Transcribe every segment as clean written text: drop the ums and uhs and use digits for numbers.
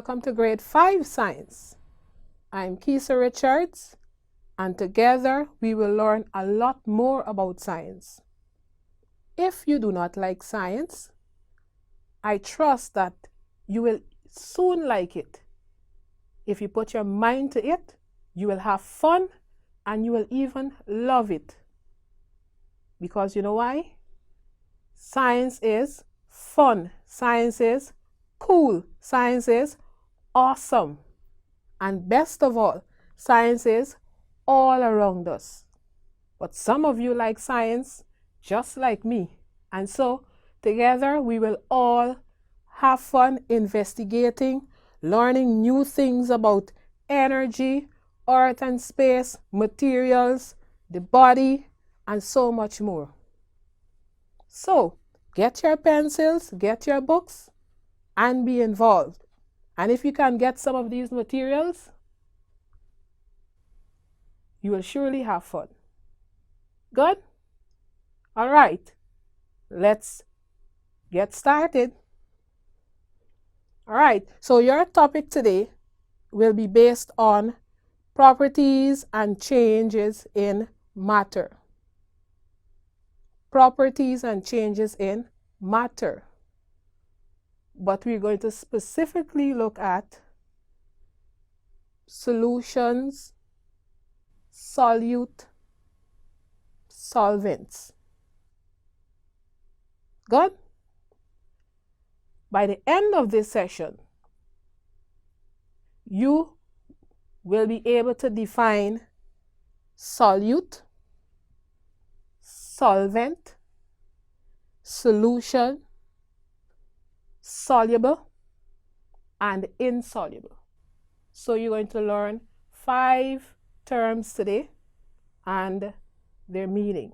welcome to Grade 5 Science. I'm Keisha Richards, and together we will learn a lot more about science. If you do not like science, I trust that you will soon like it. If you put your mind to it, you will have fun and you will even love it. Because you know why? Science is fun. Science is cool. Science is awesome. And best of all, science is all around us. But some of you like science just like me. And so together we will all have fun investigating, learning new things about energy, earth and space, materials, the body, and so much more. So get your pencils, get your books, and be involved. And if you can get some of these materials, you will surely have fun. Good? All right, let's get started. All right, so your topic today will be based on properties and changes in matter. Properties and changes in matter. But we're going to specifically look at solutions, solute, solvents. Good? By the end of this session, you will be able to define solute, solvent, solution, soluble, and insoluble. So you're going to learn 5 terms today and their meaning.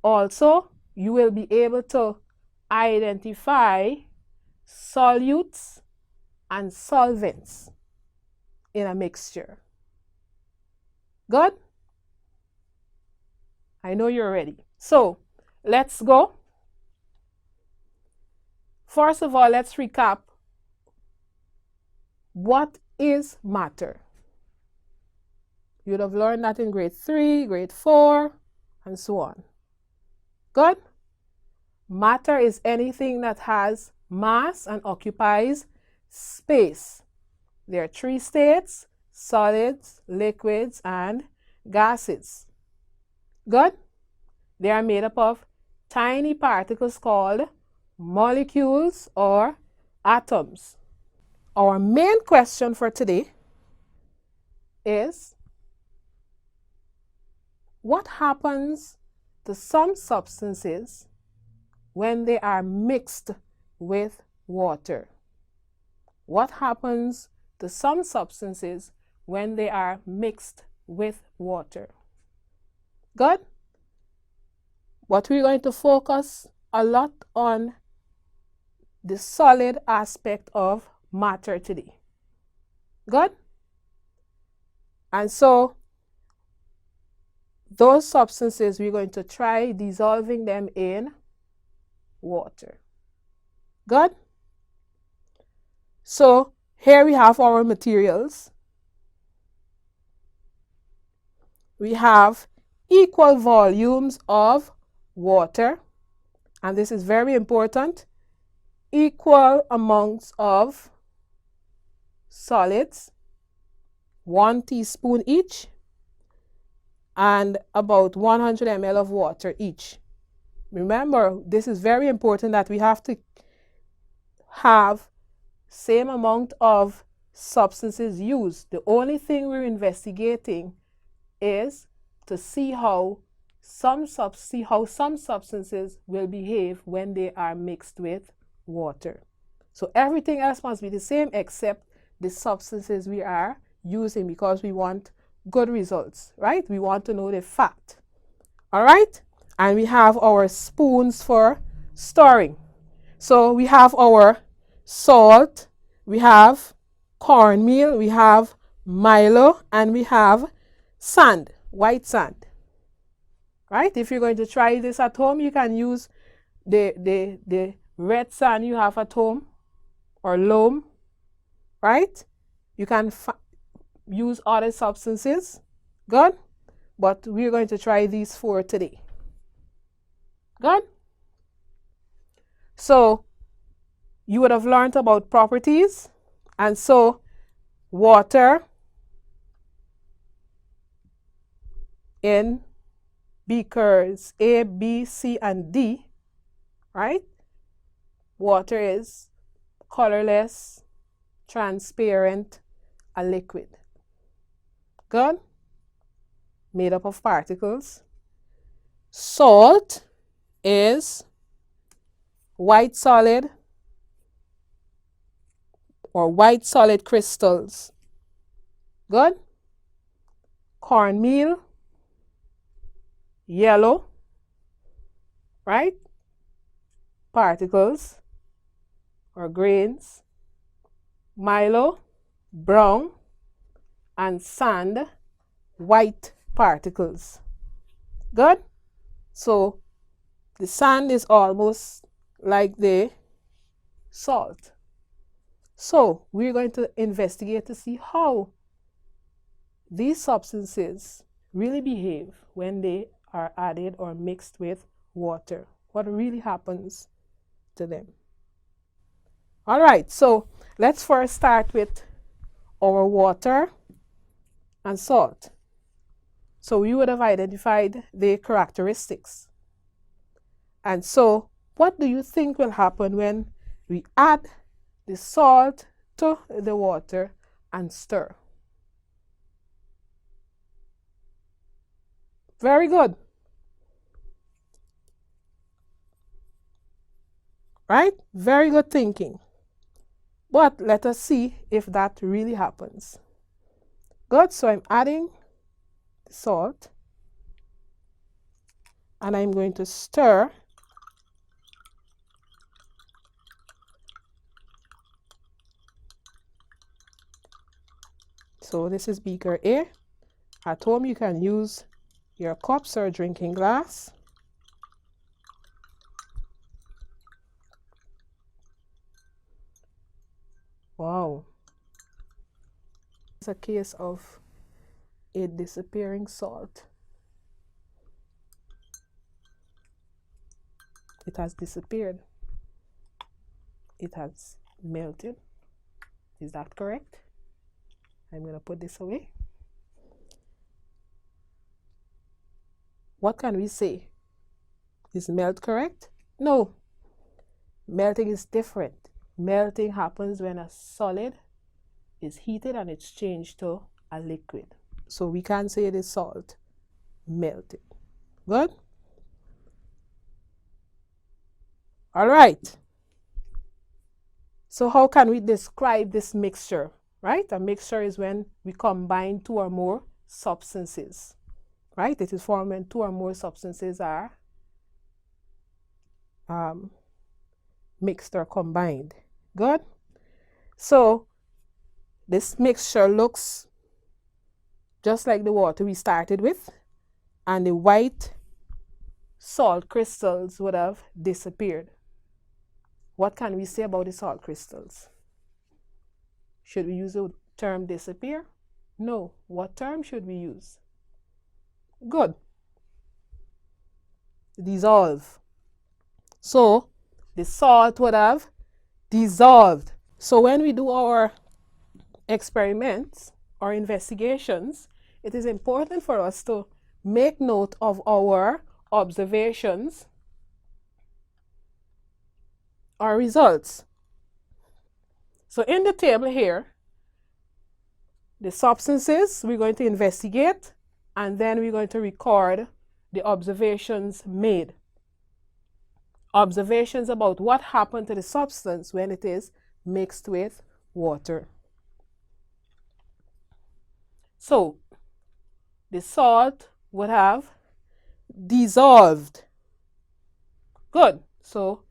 Also, you will be able to identify solutes and solvents in a mixture. Good? I know you're ready. So let's go. First of all, let's recap. What is matter? You would have learned that in grade 3, grade 4, and so on. Good? Matter is anything that has mass and occupies space. There are 3 states: solids, liquids, and gases. Good? They are made up of tiny particles called molecules or atoms. Our main question for today is, what happens to some substances when they are mixed with water? What happens to some substances when they are mixed with water? Good? But we're going to focus a lot on the solid aspect of matter today. Good? And so those substances, we're going to try dissolving them in water. Good? So here we have our materials. We have equal volumes of water, and this is very important, equal amounts of solids, 1 teaspoon each, and about 100 ml of water each. Remember, this is very important that we have to have same amount of substances used. The only thing we're investigating is to see how some substances will behave when they are mixed with water. So everything else must be the same except the substances we are using, because we want good results, right? We want to know the fact. All right? And we have our spoons for storing. So we have our salt, we have cornmeal, we have Milo, and we have sand, white sand. Right? If you're going to try this at home, you can use the red sand you have at home, or loam, right? You can use other substances. Good? But we're going to try these 4 today. Good? So you would have learned about properties. And so water in beakers A, B, C, and D, right? Water is colorless, transparent, a liquid. Good? Made up of particles. Salt is white solid or white solid crystals. Good? Cornmeal, yellow, right? Particles or grains. Milo, brown, and sand, white particles. Good? So the sand is almost like the salt. So we're going to investigate to see how these substances really behave when they are added or mixed with water. What really happens to them? All right, so let's first start with our water and salt. So we would have identified the characteristics. And so what do you think will happen when we add the salt to the water and stir? Very good. Right? Very good thinking. But let us see if that really happens. Good, so I'm adding the salt and I'm going to stir. So this is beaker A. At home you can use your cups or drinking glass. Wow. It's a case of a disappearing salt. It has disappeared. It has melted. Is that correct? I'm going to put this away. What can we say? Is melt correct? No. Melting is different. Melting happens when a solid is heated and it's changed to a liquid. So we can't say it is salt melted. Good? All right. So how can we describe this mixture? Right? A mixture is when we combine 2 or more substances. Right? It is formed when 2 or more substances are mixed or combined. Good? So this mixture looks just like the water we started with, and the white salt crystals would have disappeared. What can we say about the salt crystals? Should we use the term disappear? No. What term should we use? Good. Dissolve. So the salt would have dissolved. So when we do our experiments or investigations, it is important for us to make note of our observations or results. So in the table here, the substances we're going to investigate, and then we're going to record the observations made. Observations about what happened to the substance when it is mixed with water. So the salt would have dissolved. Good. So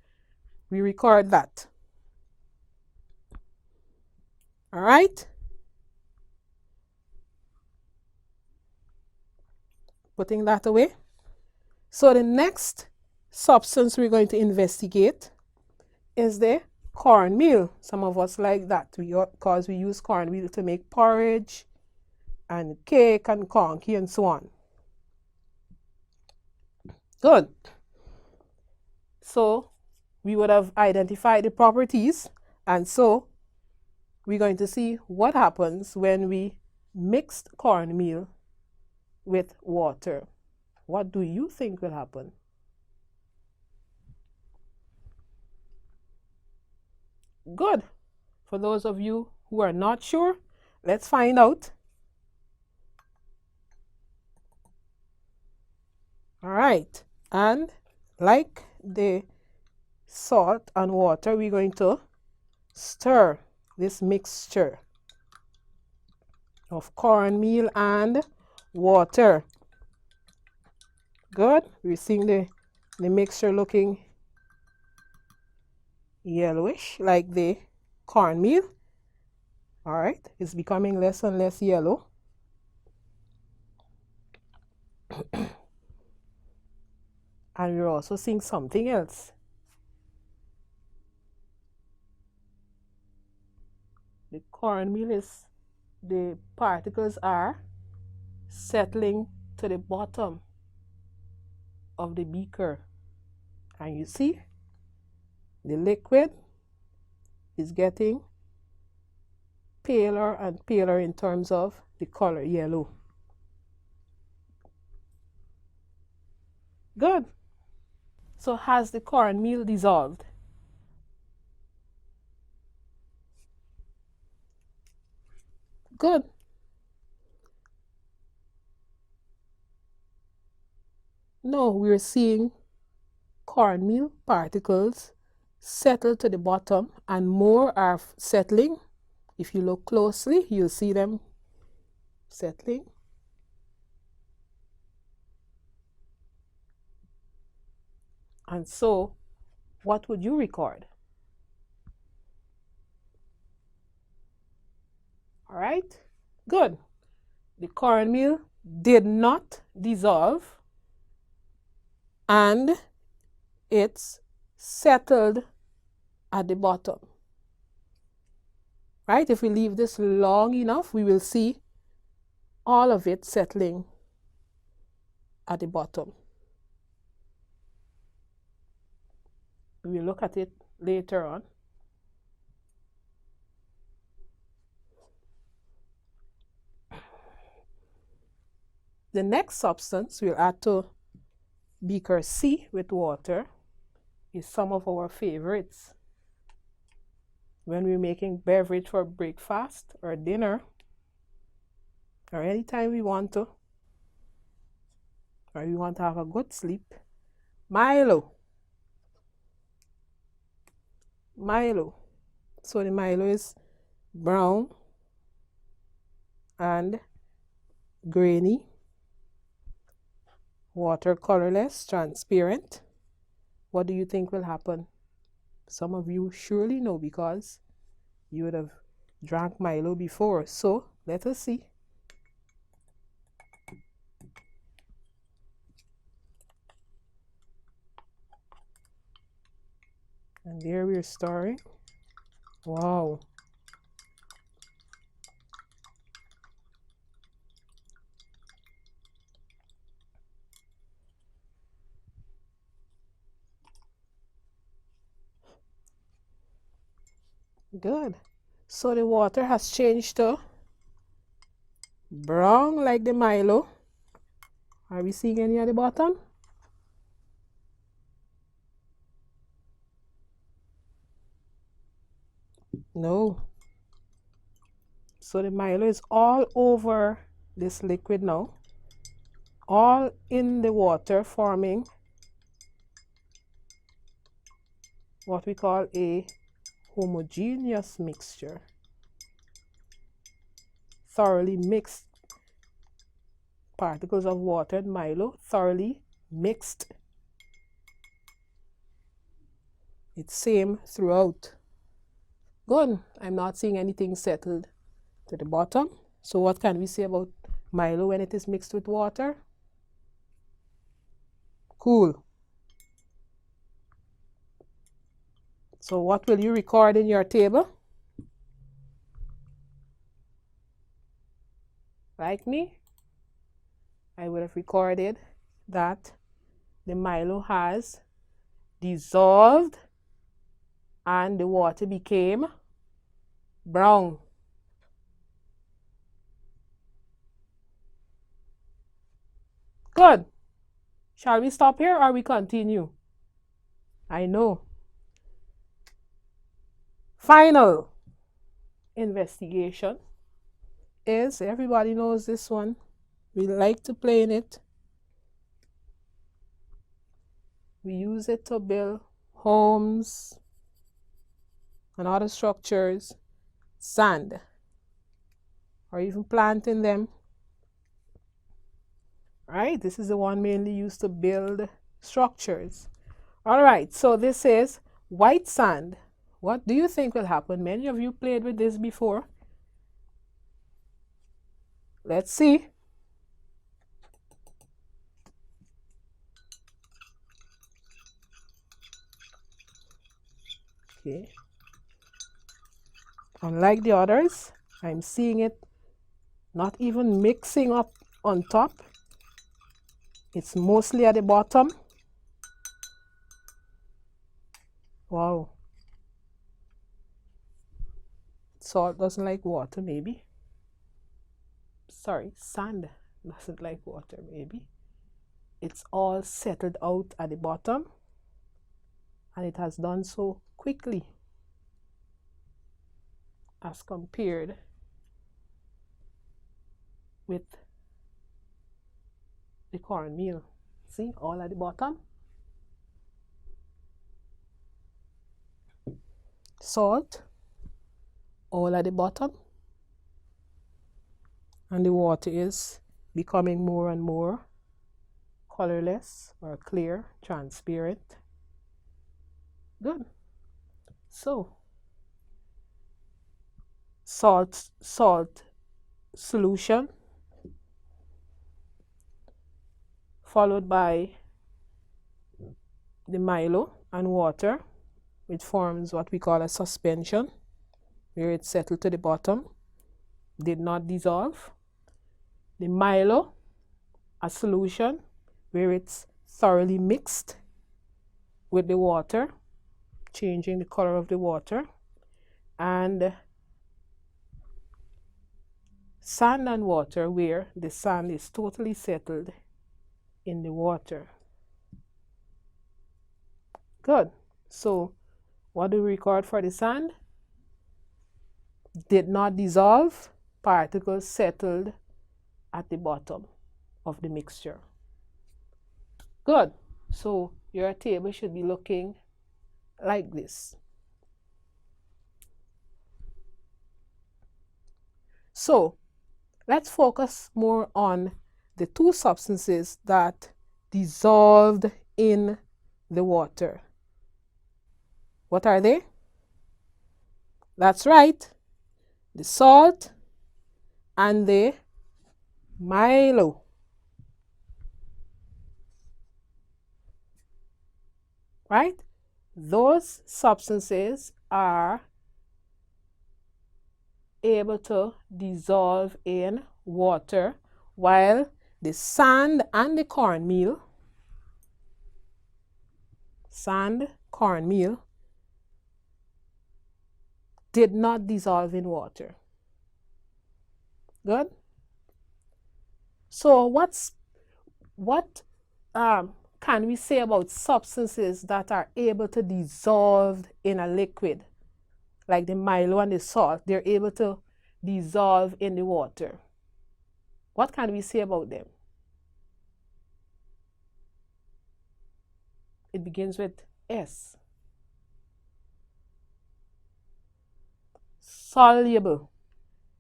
we record that. All right. Putting that away. So the next substance we're going to investigate is the cornmeal. Some of us like that because we use cornmeal to make porridge and cake and conky and so on. Good. So we would have identified the properties, and so we're going to see what happens when we mix cornmeal with water. What do you think will happen? Good. For those of you who are not sure, let's find out. All right. And like the salt and water, we're going to stir this mixture of cornmeal and water. Good. We're seeing the mixture looking yellowish like the cornmeal. All right. It's becoming less and less yellow. And we're also seeing something else. The cornmeal is, the particles are settling to the bottom of the beaker. And you see, the liquid is getting paler and paler in terms of the color yellow. Good. So has the cornmeal dissolved? Good. No, we're seeing cornmeal particles settle to the bottom and more are settling. If you look closely, you'll see them settling. And so, what would you record? All right, good. The cornmeal did not dissolve and it's settled at the bottom. Right, if we leave this long enough, we will see all of it settling at the bottom. We will look at it later on. The next substance we'll add to beaker C with water is some of our favorites. When we're making beverage for breakfast or dinner, or anytime we want to, or we want to have a good sleep, Milo. Milo. So the Milo is brown and grainy, water colorless, transparent. What do you think will happen? Some of you surely know because you would have drank Milo before. So let us see. And there we're stirring. Wow. Good. So the water has changed to brown like the Milo. Are we seeing any at the bottom? No. So the Milo is all over this liquid now, all in the water, forming what we call a homogeneous mixture. Thoroughly mixed particles of water and Milo, thoroughly mixed. It's same throughout. Good. I'm not seeing anything settled to the bottom. So what can we say about Milo when it is mixed with water? Cool. So what will you record in your table? Like me, I would have recorded that the Milo has dissolved and the water became brown. Good. Shall we stop here or we continue? I know. Final investigation is, everybody knows this one. We like to play in it. We use it to build homes and other structures, sand, or even planting them. Right? This is the one mainly used to build structures. All right, so this is white sand. What do you think will happen? Many of you played with this before. Let's see. Okay. Unlike the others, I'm seeing it not even mixing up on top. It's mostly at the bottom. Wow. Salt doesn't like water, maybe. Sorry, sand doesn't like water, maybe. It's all settled out at the bottom, and it has done so quickly as compared with the cornmeal. See, all at the bottom. Salt, all at the bottom. And the water is becoming more and more colorless or clear, transparent. Good. So, salt solution followed by the Milo and water, which forms what we call a suspension, where it settled to the bottom, did not dissolve. The Milo, a solution where it's thoroughly mixed with the water, changing the color of the water, and sand and water, where the sand is totally settled in the water. Good. So what do we record for the sand? Did not dissolve, particles settled at the bottom of the mixture. Good. So your table should be looking like this. So let's focus more on the two substances that dissolved in the water. What are they? That's right, the salt and the Milo. Right? Those substances are able to dissolve in water, while the sand and the cornmeal, did not dissolve in water. Good? So what can we say about substances that are able to dissolve in a liquid? Like the Milo and the salt, they're able to dissolve in the water. What can we say about them? It begins with S. Soluble.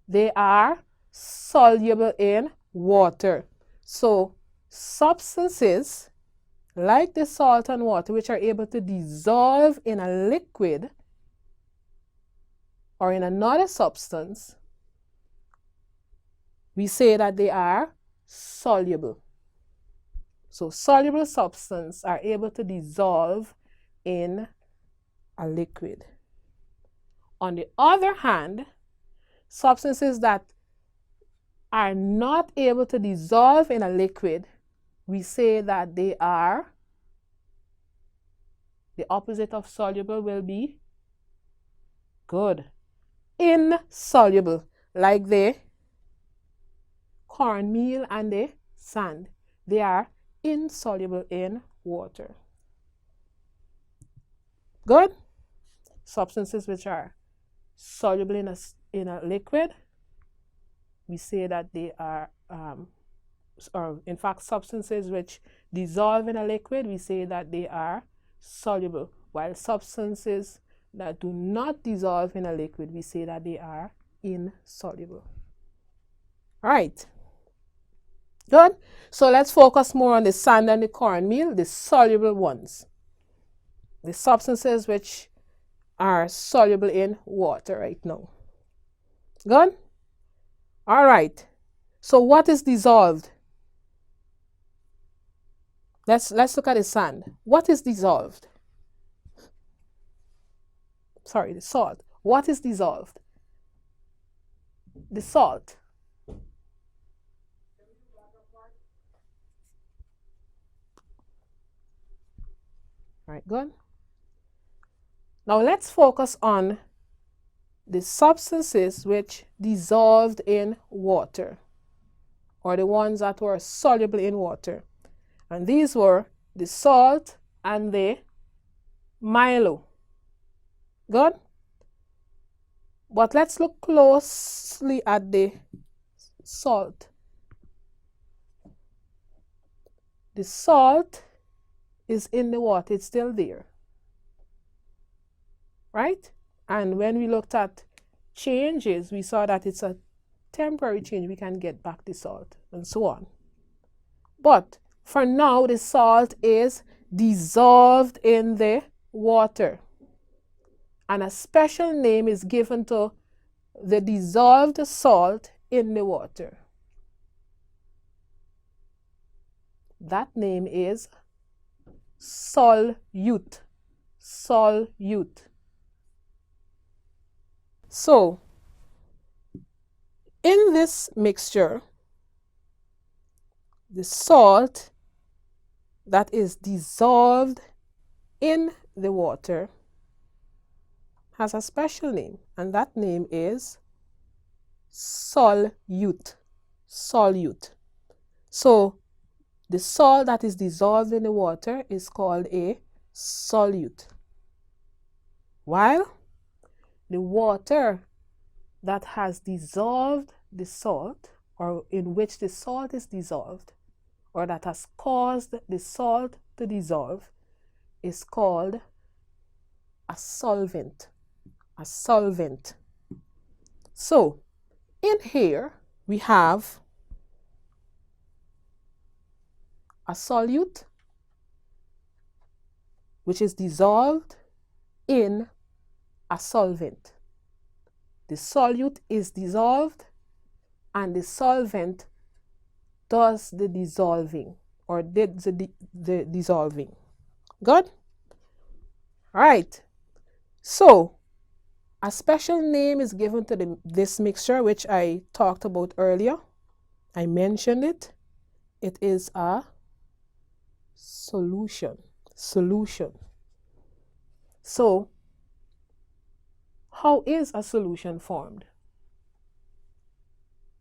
They are soluble in water. So substances like the salt and water, which are able to dissolve in a liquid or in another substance, we say that they are soluble. So soluble substances are able to dissolve in a liquid. On the other hand, substances that are not able to dissolve in a liquid, we say that they are, the opposite of soluble will be good, insoluble, like the cornmeal and the sand. They are insoluble in water. Good? Substances which are soluble in a liquid, we say that they are, or in fact, substances which dissolve in a liquid, we say that they are soluble, while substances that do not dissolve in a liquid, we say that they are insoluble. All right. Good. So let's focus more on the sand and the cornmeal, the soluble ones. The substances which are soluble in water right now. Good? All right. So what is dissolved? Let's look at the sand. What is dissolved? Sorry, the salt. What is dissolved? The salt. All right, good. Now let's focus on the substances which dissolved in water, or the ones that were soluble in water. And these were the salt and the Milo. Good? But let's look closely at the salt. The salt is in the water, it's still there. Right? And when we looked at changes, we saw that it's a temporary change. We can get back the salt and so on. But for now, the salt is dissolved in the water. And a special name is given to the dissolved salt in the water. That name is solute. Solute. So, in this mixture, the salt that is dissolved in the water has a special name, and that name is solute. Solute. So, the salt that is dissolved in the water is called a solute, while the water that has dissolved the salt, or in which the salt is dissolved, or that has caused the salt to dissolve, is called a solvent. A solvent. So, in here, we have a solute, which is dissolved in a solvent. The solute is dissolved, and the solvent does the dissolving, or did the dissolving. Good? All right. So, a special name is given to this mixture, which I talked about earlier. I mentioned it. It is a solution. Solution. So, how is a solution formed?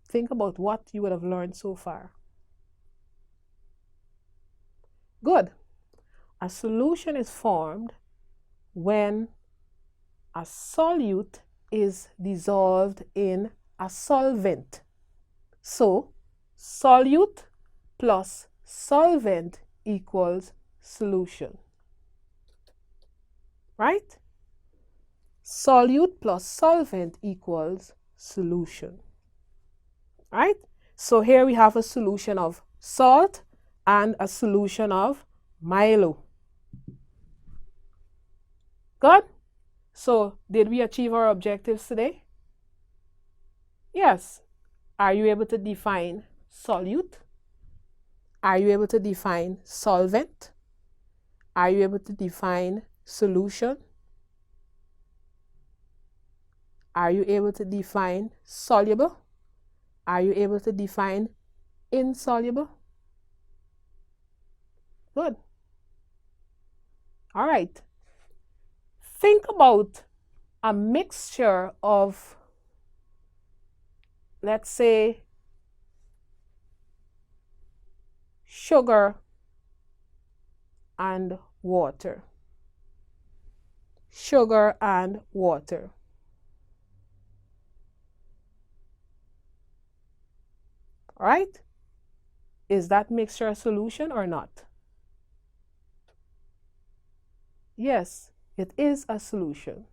Think about what you would have learned so far. Good. A solution is formed when a solute is dissolved in a solvent. So, solute plus solvent equals solution. Right? Solute plus solvent equals solution. Right? So here we have a solution of salt and a solution of Milo. Good? So did we achieve our objectives today? Yes. Are you able to define solute? Are you able to define solvent? Are you able to define solution? Are you able to define soluble? Are you able to define insoluble? Good. All right. Think about a mixture of, let's say, sugar and water. Sugar and water. All right? Is that mixture a solution or not? Yes, it is a solution.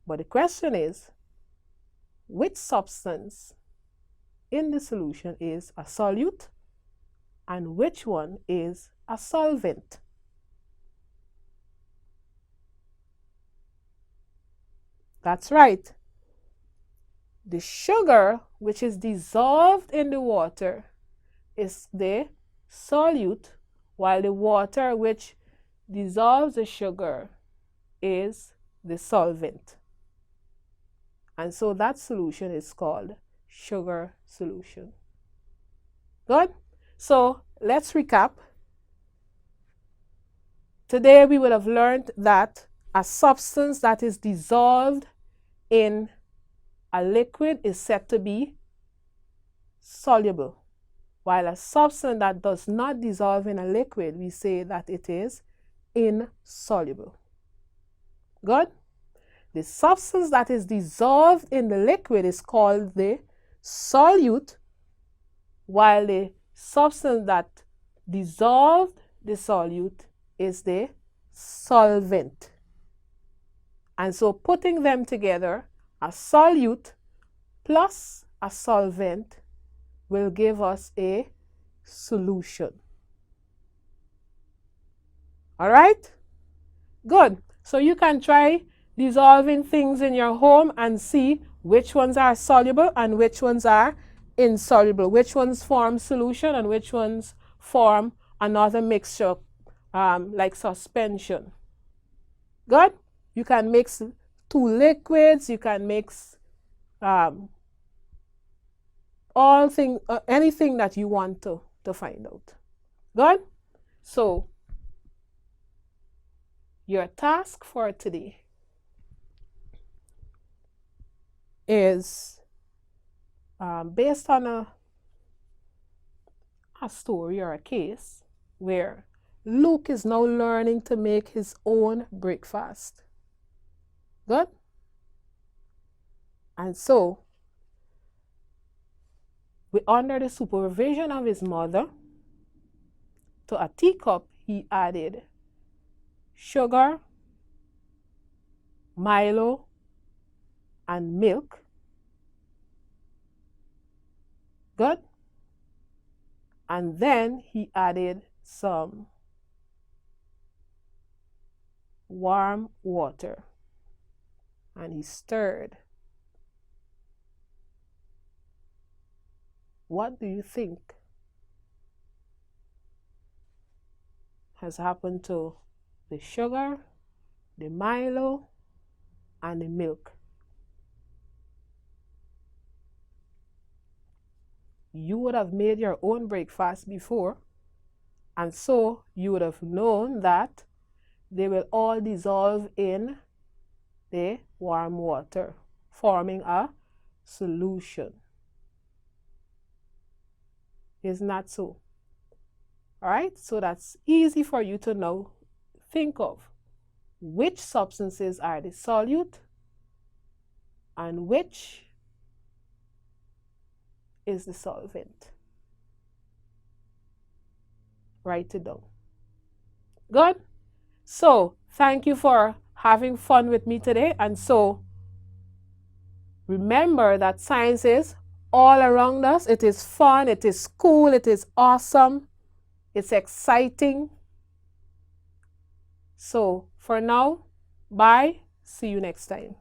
But the question is, which substance in the solution is a solute and which one is a solvent? That's right. The sugar, which is dissolved in the water, is the solute, while the water which dissolves the sugar is the solvent. And so that solution is called sugar solution. Good? So let's recap. Today we would have learned that a substance that is dissolved in a liquid is said to be soluble, while a substance that does not dissolve in a liquid, we say that it is insoluble. Good? The substance that is dissolved in the liquid is called the solute, while the substance that dissolved the solute is the solvent. And so putting them together, a solute plus a solvent will give us a solution. All right? Good. So you can try dissolving things in your home and see which ones are soluble and which ones are insoluble, which ones form solution and which ones form another mixture like suspension. Good? You can mix two liquids, you can mix anything that you want to find out. Good? So your task for today is based on a story or a case where Luke is now learning to make his own breakfast. Good? And so, under the supervision of his mother, to a teacup he added sugar, Milo, and milk. Good? And then he added some warm water and he stirred. What do you think has happened to the sugar, the Milo, and the milk? You would have made your own breakfast before, and so you would have known that they will all dissolve in the warm water, forming a solution. Isn't that so? All right, so that's easy for you to now think of which substances are the solute and which is the solvent. Write it down. Good? So, thank you for having fun with me today. And so, remember that science is all around us. It is fun, it is cool, it is awesome, it's exciting. So, for now, bye. See you next time.